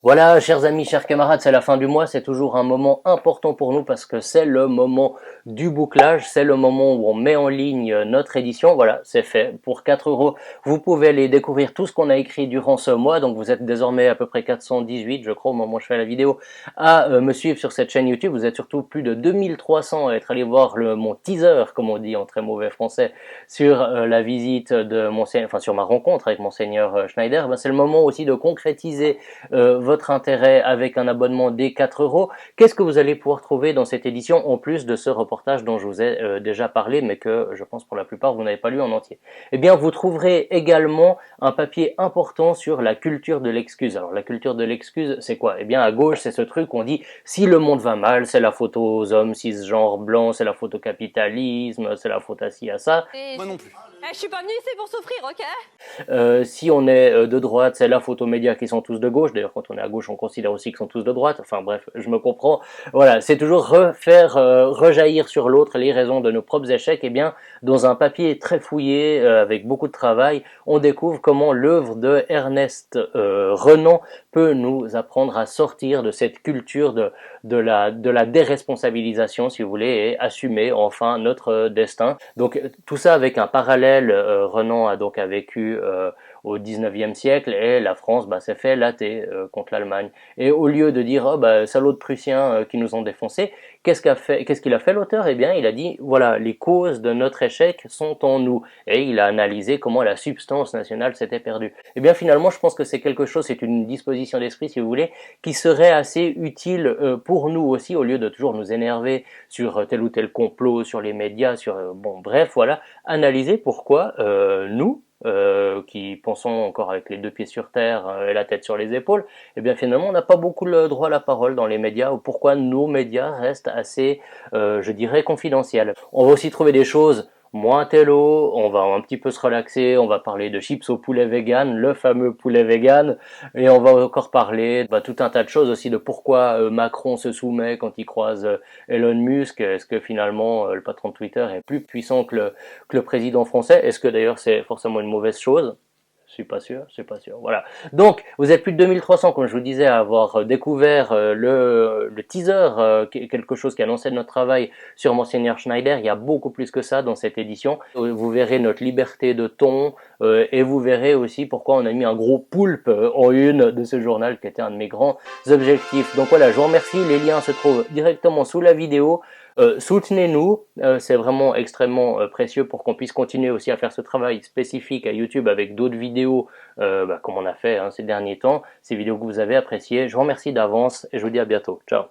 Voilà, chers amis, chers camarades, c'est la fin du mois, c'est toujours un moment important pour nous parce que c'est le moment du bouclage, c'est le moment où on met en ligne notre édition. Voilà, c'est fait. Pour 4 euros, vous pouvez aller découvrir tout ce qu'on a écrit durant ce mois. Donc vous êtes désormais à peu près 418, je crois, au moment où je fais la vidéo, à me suivre sur cette chaîne YouTube. Vous êtes surtout plus de 2300 à être allé voir mon teaser, comme on dit en très mauvais français, sur la visite de Monseigneur, enfin sur ma rencontre avec Monseigneur Schneider. Ben, c'est le moment aussi de concrétiser votre intérêt avec un abonnement des 4 euros. Qu'est-ce que vous allez pouvoir trouver dans cette édition en plus de ce reportage dont je vous ai déjà parlé mais que je pense pour la plupart vous n'avez pas lu en entier? Eh bien vous trouverez également un papier important sur la culture de l'excuse. Alors la culture de l'excuse c'est quoi? Eh bien à gauche c'est ce truc où on dit si le monde va mal c'est la faute aux hommes cisgenres blancs, c'est la faute au capitalisme, c'est la faute à ci à ça. Moi non plus. Je suis pas venue ici pour souffrir, ok? Si on est de droite, c'est la faute aux médias qui sont tous de gauche. D'ailleurs, quand on est à gauche, on considère aussi qu'ils sont tous de droite. Enfin bref, je me comprends. Voilà, c'est toujours refaire rejaillir sur l'autre les raisons de nos propres échecs. Eh bien, dans un papier très fouillé, avec beaucoup de travail, on découvre comment l'œuvre de Ernest Renan peut nous apprendre à sortir de cette culture de la déresponsabilisation, si vous voulez, et assumer enfin notre destin. Donc tout ça avec un parallèle, Renan a vécu au 19e siècle et la France s'est fait latter contre l'Allemagne. Et au lieu de dire oh salauds de Prussiens qui nous ont défoncés, qu'est-ce qu'il a fait l'auteur? Eh bien il a dit voilà, les causes de notre échec sont en nous, et il a analysé comment la substance nationale s'était perdue. Eh bien finalement je pense que c'est quelque chose, c'est une disposition d'esprit si vous voulez, qui serait assez utile pour nous aussi, au lieu de toujours nous énerver sur tel ou tel complot, sur les médias, sur bon bref voilà, analyser pourquoi nous, qui pensons encore avec les deux pieds sur terre et la tête sur les épaules, eh bien finalement on n'a pas beaucoup le droit à la parole dans les médias, ou pourquoi nos médias restent assez, je dirais, confidentiels. On va aussi trouver des choses moins télo, on va un petit peu se relaxer, on va parler de chips au poulet vegan, le fameux poulet vegan, et on va encore parler tout un tas de choses aussi, de pourquoi Macron se soumet quand il croise Elon Musk. Est-ce que finalement le patron de Twitter est plus puissant que le président français? Est-ce que d'ailleurs c'est forcément une mauvaise chose? Je suis pas sûr, je suis pas sûr. Voilà. Donc, vous êtes plus de 2300, comme je vous disais, à avoir découvert le teaser, quelque chose qui annonçait notre travail sur Monseigneur Schneider. Il y a beaucoup plus que ça dans cette édition. Vous verrez notre liberté de ton, et vous verrez aussi pourquoi on a mis un gros poulpe en une de ce journal qui était un de mes grands objectifs. Donc voilà, je vous remercie. Les liens se trouvent directement sous la vidéo. Soutenez-nous, c'est vraiment extrêmement précieux pour qu'on puisse continuer aussi à faire ce travail spécifique à YouTube avec d'autres vidéos comme on a fait ces derniers temps, ces vidéos que vous avez appréciées. Je vous remercie d'avance et je vous dis à bientôt. Ciao.